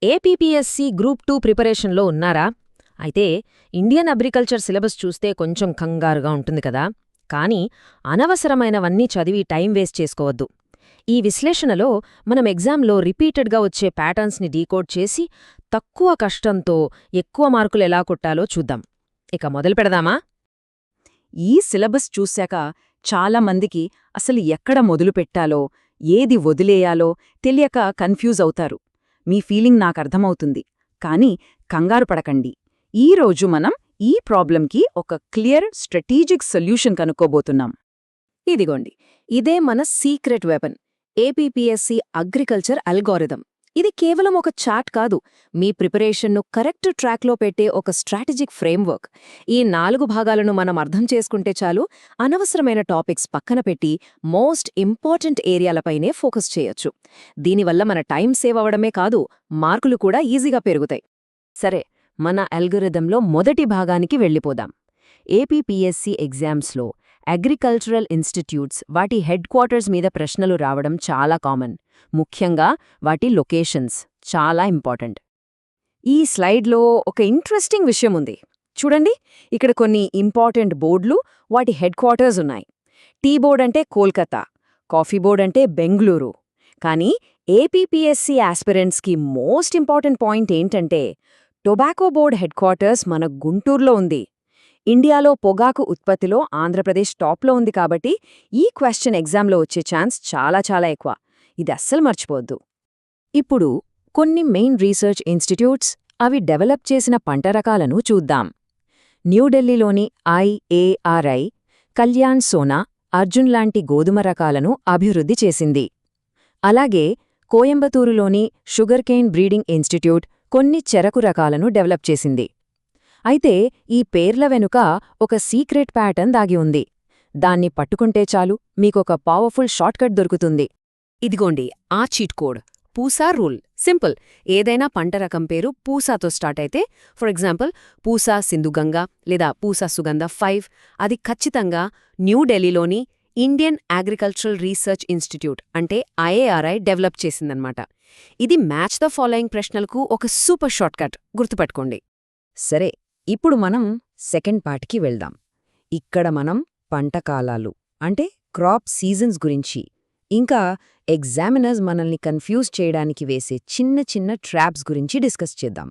APPSC group 2 ప్రిపరేషన్లో ఉన్నారా? అయితే ఇండియన్ అగ్రికల్చర్ సిలబస్ చూస్తే కొంచెం కంగారుగా ఉంటుంది కదా. కానీ అనవసరమైనవన్నీ చదివి టైం వేస్ట్ చేసుకోవద్దు. ఈ విశ్లేషణలో మనం ఎగ్జామ్లో రిపీటెడ్గా వచ్చే ప్యాటర్న్స్ని డీకోడ్ చేసి తక్కువ కష్టంతో ఎక్కువ మార్కులు ఎలా కొట్టాలో చూద్దాం. ఇక మొదలు పెడదామా? ఈ సిలబస్ చూశాక చాలా మందికి అసలు ఎక్కడ మొదలుపెట్టాలో ఏది వదిలేయాలో తెలియక కన్ఫ్యూజ్ అవుతారు. మీ ఫీలింగ్ నాకర్థమవుతుంది. కానీ కంగారు పడకండి. ఈరోజు మనం ఈ ప్రాబ్లంకి ఒక క్లియర్ స్ట్రాటజిక్ సొల్యూషన్ కనుక్కోబోతున్నాం. ఇదిగోండి, ఇదే మన secret weapon, APPSC agriculture algorithm. ఇది కేవలం ఒక చార్ట్ కాదు, మీ ప్రిపరేషన్ను కరెక్ట్ ట్రాక్లో పెట్టే ఒక స్ట్రాటజిక్ ఫ్రేమ్వర్క్. ఈ 4 భాగాలను మనం అర్థం చేసుకుంటే చాలు, అనవసరమైన టాపిక్స్ పక్కన పెట్టి మోస్ట్ ఇంపార్టెంట్ ఏరియాలపైనే ఫోకస్ చేయొచ్చు. దీనివల్ల మన టైం సేవ్ అవడమే కాదు, మార్కులు కూడా ఈజీగా పెరుగుతాయి. సరే, మన అల్గోరిథంలో మొదటి భాగానికి వెళ్ళిపోదాం. ఏపీపీఎస్సీ ఎగ్జామ్స్లో అగ్రికల్చరల్ ఇన్స్టిట్యూట్స్, వాటి హెడ్ క్వార్టర్స్ మీద ప్రశ్నలు రావడం చాలా కామన్. ముఖ్యంగా వాటి లొకేషన్స్ చాలా ఇంపార్టెంట్. ఈ స్లైడ్లో ఒక ఇంట్రెస్టింగ్ విషయం ఉంది. చూడండి, ఇక్కడ కొన్ని ఇంపార్టెంట్ బోర్డులు, వాటి హెడ్ క్వార్టర్స్ ఉన్నాయి. టీ బోర్డ్ అంటే కోల్కతా, కాఫీ బోర్డ్ అంటే బెంగళూరు. కానీ ఏపీపీఎస్సీ ఆస్పిరెంట్స్కి మోస్ట్ ఇంపార్టెంట్ పాయింట్ ఏంటంటే, టొబాకో బోర్డ్ హెడ్ క్వార్టర్స్ మన గుంటూరులో ఉంది. ఇండియాలో పొగాకు ఉత్పత్తిలో ఆంధ్రప్రదేశ్ టాప్లో ఉంది. కాబట్టి ఈ క్వశ్చన్ ఎగ్జామ్లో వచ్చే ఛాన్స్ చాలా చాలా ఎక్కువ. ఇది అస్సలు మర్చిపోవద్దు. ఇప్పుడు కొన్ని మెయిన్ రీసెర్చ్ ఇన్స్టిట్యూట్స్, అవి డెవలప్ చేసిన పంట రకాలను చూద్దాం. న్యూఢిల్లీలోని ఐఏఆర్ఐ కళ్యాణ్ సోనా, అర్జున్ లాంటి గోధుమ రకాలను అభివృద్ధి చేసింది. అలాగే కోయంబత్తూరులోని షుగర్కేన్ బ్రీడింగ్ ఇన్స్టిట్యూట్ కొన్ని చెరకు రకాలను డెవలప్ చేసింది. అయితే ఈ పేర్ల వెనుక ఒక సీక్రెట్ ప్యాటర్న్ దాగి ఉంది. దాన్ని పట్టుకుంటే చాలు, మీకొక పవర్ఫుల్ షార్ట్కట్ దొరుకుతుంది. ఇదిగోండి ఆ cheat code, Pusa rule. Simple. ఏదైనా పంట రకం పేరు పూసాతో స్టార్ట్ అయితే, ఫర్ ఎగ్జాంపుల్ పూసా సింధుగంగా లేదా పూసా సుగంధ 5, అది ఖచ్చితంగా న్యూఢిల్లీలోని ఇండియన్ అగ్రికల్చరల్ రీసెర్చ్ ఇన్స్టిట్యూట్ అంటే ఐఏఆర్ఐ డెవలప్ చేసిందన్నమాట. ఇది మ్యాచ్ ద ఫాలోయింగ్ ప్రశ్నలకు ఒక సూపర్ షార్ట్కట్, గుర్తుపెట్టుకోండి. సరే, ఇప్పుడు మనం సెకండ్ పార్ట్కి వెళ్దాం. ఇక్కడ మనం పంటకాలాలు అంటే క్రాప్ సీజన్స్ గురించి, ఇంకా ఎగ్జామినర్స్ మనల్ని కన్ఫ్యూజ్ చేయడానికి వేసే చిన్న చిన్న ట్రాప్స్ గురించి డిస్కస్ చేద్దాం.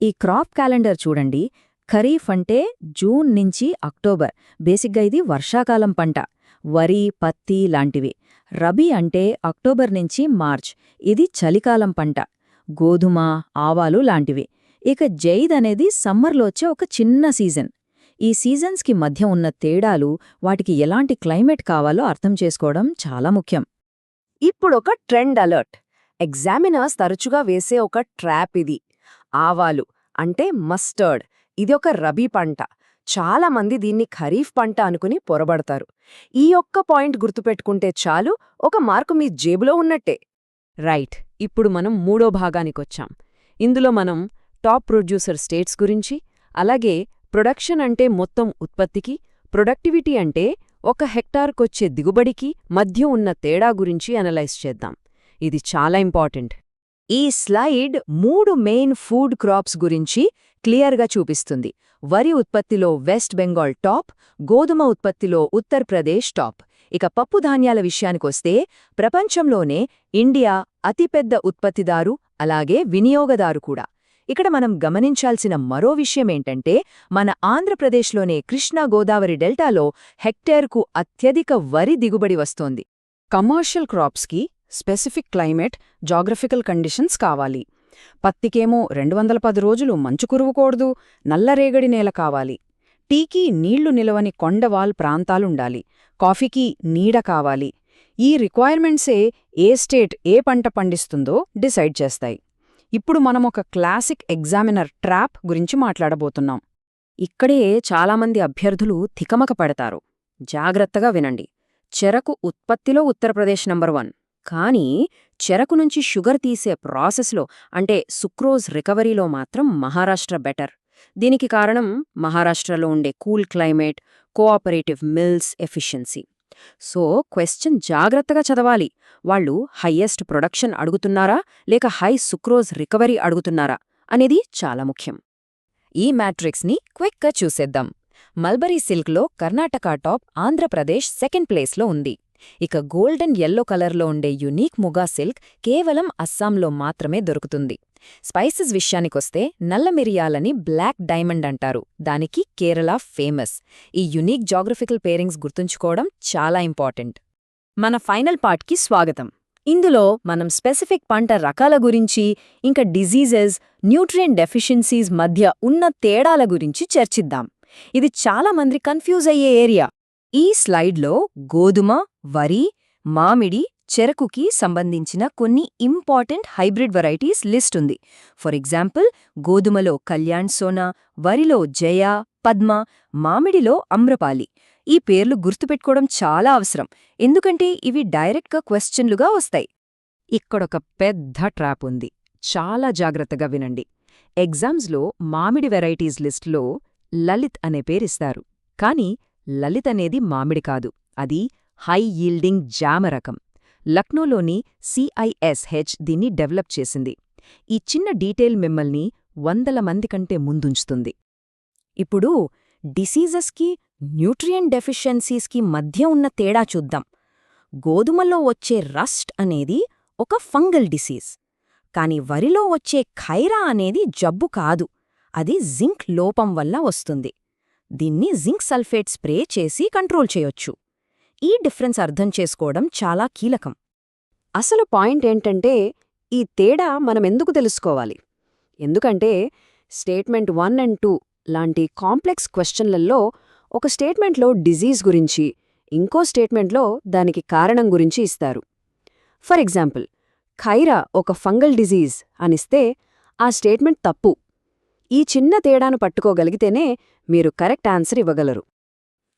ఈ క్రాప్ క్యాలెండర్ చూడండి. ఖరీఫ్ అంటే జూన్ నుంచి అక్టోబర్, బేసిక్గా ఇది వర్షాకాలం పంట, వరి, పత్తి లాంటివి. రబీ అంటే అక్టోబర్ నుంచి మార్చ్, ఇది చలికాలం పంట, గోధుమ, ఆవాలు లాంటివి. ఇక జైద్ అనేది సమ్మర్లో వచ్చే ఒక చిన్న సీజన్. ఈ సీజన్స్కి మధ్య ఉన్న తేడాలు, వాటికి ఎలాంటి క్లైమేట్ కావాలో అర్థం చేసుకోవడం చాలా ముఖ్యం. ఇప్పుడొక ట్రెండ్ అలర్ట్. ఎగ్జామినర్స్ తరచుగా వేసే ఒక ట్రాప్ ఇది. ఆవాలు అంటే మస్టర్డ్, ఇది ఒక రబీ పంట. చాలామంది దీన్ని ఖరీఫ్ పంట అనుకుని పొరబడతారు. ఈ ఒక్క పాయింట్ గుర్తుపెట్టుకుంటే చాలు, ఒక మార్కు మీ జేబులో ఉన్నట్టే. రైట్, ఇప్పుడు మనం మూడో భాగానికొచ్చాం. ఇందులో మనం టాప్ ప్రొడ్యూసర్ స్టేట్స్ గురించి, అలాగే ప్రొడక్షన్ అంటే మొత్తం ఉత్పత్తికి, ప్రొడక్టివిటీ అంటే ఒక హెక్టార్కొచ్చే దిగుబడికి మధ్య ఉన్న తేడా గురించి అనలైజ్ చేద్దాం. ఇది చాలా ఇంపార్టెంట్. ఈ స్లైడ్ 3 మెయిన్ ఫుడ్ క్రాప్స్ గురించి క్లియర్గా చూపిస్తుంది. వరి ఉత్పత్తిలో వెస్ట్ బెంగాల్ టాప్, గోధుమ ఉత్పత్తిలో ఉత్తరప్రదేశ్ టాప్. ఇక పప్పుధాన్యాల విషయానికొస్తే ప్రపంచంలోనే ఇండియా అతిపెద్ద ఉత్పత్తిదారు, అలాగే వినియోగదారు కూడా. ఇక్కడ మనం గమనించాల్సిన మరో విషయమేంటంటే, మన ఆంధ్రప్రదేశ్లోనే కృష్ణా గోదావరి డెల్టాలో హెక్టేర్కు అత్యధిక వరి దిగుబడి వస్తోంది. కమర్షియల్ క్రాప్స్కి స్పెసిఫిక్ క్లైమేట్, జాగ్రఫికల్ కండిషన్స్ కావాలి. పత్తికేమో 210 రోజులు మంచు కురువకూడదు, నల్లరేగడి నేల కావాలి. టీకి నీళ్లు నిలవని కొండవాల్ ప్రాంతాలుండాలి. కాఫీకి నీడ కావాలి. ఈ రిక్వైర్మెంట్సే ఏ స్టేట్ ఏ పంట పండిస్తుందో డిసైడ్ చేస్తాయి. ఇప్పుడు మనం ఒక క్లాసిక్ ఎగ్జామినర్ ట్రాప్ గురించి మాట్లాడబోతున్నాం. ఇక్కడే చాలామంది అభ్యర్థులు తికమక పడతారు. జాగ్రత్తగా వినండి. చెరకు ఉత్పత్తిలో ఉత్తరప్రదేశ్ నంబర్ 1, కానీ చెరకు నుంచి షుగర్ తీసే ప్రాసెస్లో అంటే సుక్రోజ్ రికవరీలో మాత్రం మహారాష్ట్ర బెటర్. దీనికి కారణం మహారాష్ట్రలో ఉండే cool climate, cooperative mills efficiency. So question జాగ్రత్తగా చదవాలి. వాళ్ళు హయ్యెస్ట్ ప్రొడక్షన్ అడుగుతున్నారా లేక హై సుక్రోజ్ రికవరీ అడుగుతున్నారా అనేది చాలా ముఖ్యం. ఈ మ్యాట్రిక్స్ని క్విక్గా చూసేద్దాం. మల్బరీ సిల్క్లో కర్ణాటక టాప్, ఆంధ్రప్రదేశ్ సెకండ్ ప్లేస్లో ఉంది. ఇక గోల్డెన్ యెల్లో కలర్లో ఉండే యునీక్ ముగా సిల్క్ కేవలం అస్సాంలో మాత్రమే దొరుకుతుంది. స్పైసెస్ విషయానికొస్తే నల్ల మిరియాలని బ్లాక్ డైమండ్ అంటారు. దానికి కేరళ ఫేమస్. ఈ యునీక్ జాగ్రఫికల్ పేరింగ్స్ గుర్తుంచుకోవడం చాలా ఇంపార్టెంట్. మన ఫైనల్ పార్ట్కి స్వాగతం. ఇందులో మనం స్పెసిఫిక్ పంట రకాల గురించి, ఇంకా డిజీజెస్, న్యూట్రియంట్ డెఫిషియన్సీస్ మధ్య ఉన్న తేడాల గురించి చర్చిద్దాం. ఇది చాలా మంది కన్ఫ్యూజ్ అయ్యే ఏరియా. ఈ స్లైడ్లో గోధుమ, వరి, మామిడి, చెరకుకి సంబంధించిన కొన్ని ఇంపార్టెంట్ హైబ్రిడ్ వెరైటీస్ లిస్ట్ ఉంది. ఫర్ ఎగ్జాంపుల్, గోధుమలో కళ్యాణ్ సోనా, వరిలో జయ, పద్మ, మామిడిలో అమ్రపాలి. ఈ పేర్లు గుర్తుపెట్టుకోవడం చాలా అవసరం, ఎందుకంటే ఇవి డైరెక్ట్గా క్వశ్చన్లుగా వస్తాయి. ఇక్కడొక పెద్ద ట్రాప్ ఉంది. చాలా జాగ్రత్తగా వినండి. ఎగ్జామ్స్లో మామిడి వెరైటీస్ లిస్ట్లో లలిత్ అనే పేరిస్తారు. కానీ లలిత్ అనేది మామిడి కాదు, అది హై యీల్డింగ్ జామ రకం. లక్నోలోని CISH దీన్ని డెవలప్ చేసింది. ఈ చిన్న డీటెయిల్ మిమ్మల్ని వందల మంది కంటే ముందుంచుతుంది. ఇప్పుడు డిసీజెస్కి, న్యూట్రియంట్ డెఫిషియన్సీస్కి మధ్య ఉన్న తేడా చూద్దాం. గోధుమలో వచ్చే రస్ట్ అనేది ఒక ఫంగల్ డిసీజ్. కాని వరిలో వచ్చే ఖైరా అనేది జబ్బు కాదు, అది జింక్ లోపం వల్ల వస్తుంది. దీన్ని జింక్ సల్ఫేట్ స్ప్రే చేసి కంట్రోల్ చేయొచ్చు. ఈ డిఫరెన్స్ అర్థం చేసుకోవడం చాలా కీలకం. అసలు పాయింట్ ఏంటంటే, ఈ తేడా మనమెందుకు తెలుసుకోవాలి? ఎందుకంటే స్టేట్మెంట్ 1 అండ్ 2 లాంటి కాంప్లెక్స్ క్వశ్చన్లలో ఒక స్టేట్మెంట్లో డిజీజ్ గురించి, ఇంకో స్టేట్మెంట్లో దానికి కారణం గురించి ఇస్తారు. ఫర్ ఎగ్జాంపుల్, ఖైరా ఒక ఫంగల్ డిజీజ్ అనిస్తే ఆ స్టేట్మెంట్ తప్పు. ఈ చిన్న తేడాను పట్టుకోగలిగితేనే మీరు కరెక్ట్ ఆన్సర్ ఇవ్వగలరు.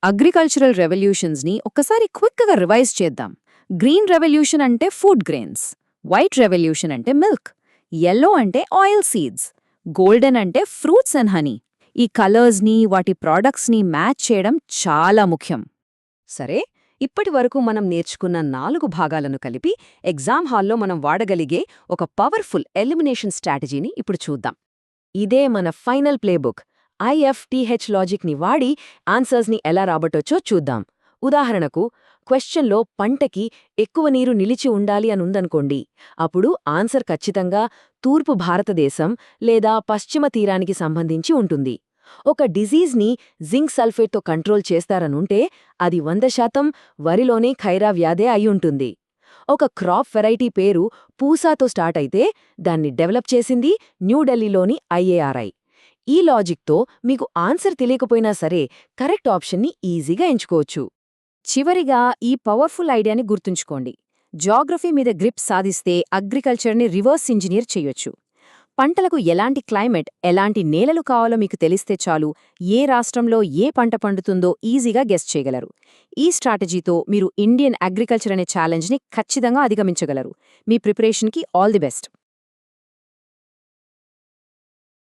అగ్రికల్చరల్ రెవల్యూషన్స్ని ఒక్కసారి క్విక్గా రివైజ్ చేద్దాం. గ్రీన్ రెవల్యూషన్ అంటే ఫుడ్ గ్రెయిన్స్, వైట్ రెవల్యూషన్ అంటే మిల్క్, యెల్లో అంటే ఆయిల్ సీడ్స్, గోల్డెన్ అంటే ఫ్రూట్స్ అండ్ హనీ. ఈ కలర్స్ని, వాటి ప్రాడక్ట్స్ని మ్యాచ్ చేయడం చాలా ముఖ్యం. సరే, ఇప్పటివరకు మనం నేర్చుకున్న 4 భాగాలను కలిపి ఎగ్జామ్ హాల్లో మనం వాడగలిగే ఒక పవర్ఫుల్ ఎలిమినేషన్ స్ట్రాటజీని ఇప్పుడు చూద్దాం. ఇదే మన ఫైనల్ ప్లేబుక్. IFTH లాజిక్ని వాడి ఆన్సర్స్ని ఎలా రాబట్టొచ్చో చూద్దాం. ఉదాహరణకు, క్వశ్చన్లో పంటకి ఎక్కువ నీరు నిలిచి ఉండాలి అనుందనుకోండి. అప్పుడు ఆన్సర్ ఖచ్చితంగా తూర్పు భారతదేశం లేదా పశ్చిమ తీరానికి సంబంధించి ఉంటుంది. ఒక డిజీజ్ని జింక్ సల్ఫేట్తో కంట్రోల్ చేస్తారనుంటే అది 100% వరిలోనే ఖైరా వ్యాధే అయ్యుంటుంది. ఒక క్రాప్ వెరైటీ పేరు పూసాతో స్టార్ట్ అయితే దాన్ని డెవలప్ చేసింది న్యూఢిల్లీలోని IARI. ఈ లాజిక్తో మీకు ఆన్సర్ తెలియకపోయినా సరే కరెక్ట్ ఆప్షన్ని ఈజీగా ఎంచుకోవచ్చు. చివరిగా ఈ పవర్ఫుల్ ఐడియాని గుర్తుంచుకోండి. జాగ్రఫీ మీద గ్రిప్ సాధిస్తే అగ్రికల్చర్ని రివర్స్ ఇంజనీర్ చెయ్యొచ్చు. పంటలకు ఎలాంటి క్లైమేట్, ఎలాంటి నేలలు కావాలో మీకు తెలిస్తే చాలు, ఏ రాష్ట్రంలో ఏ పంట పండుతుందో ఈజీగా గెస్ చేయగలరు. ఈ స్ట్రాటజీతో మీరు ఇండియన్ అగ్రికల్చర్ అనే ఛాలెంజ్ని ఖచ్చితంగా అధిగమించగలరు. మీ ప్రిపరేషన్కి ఆల్ ది బెస్ట్.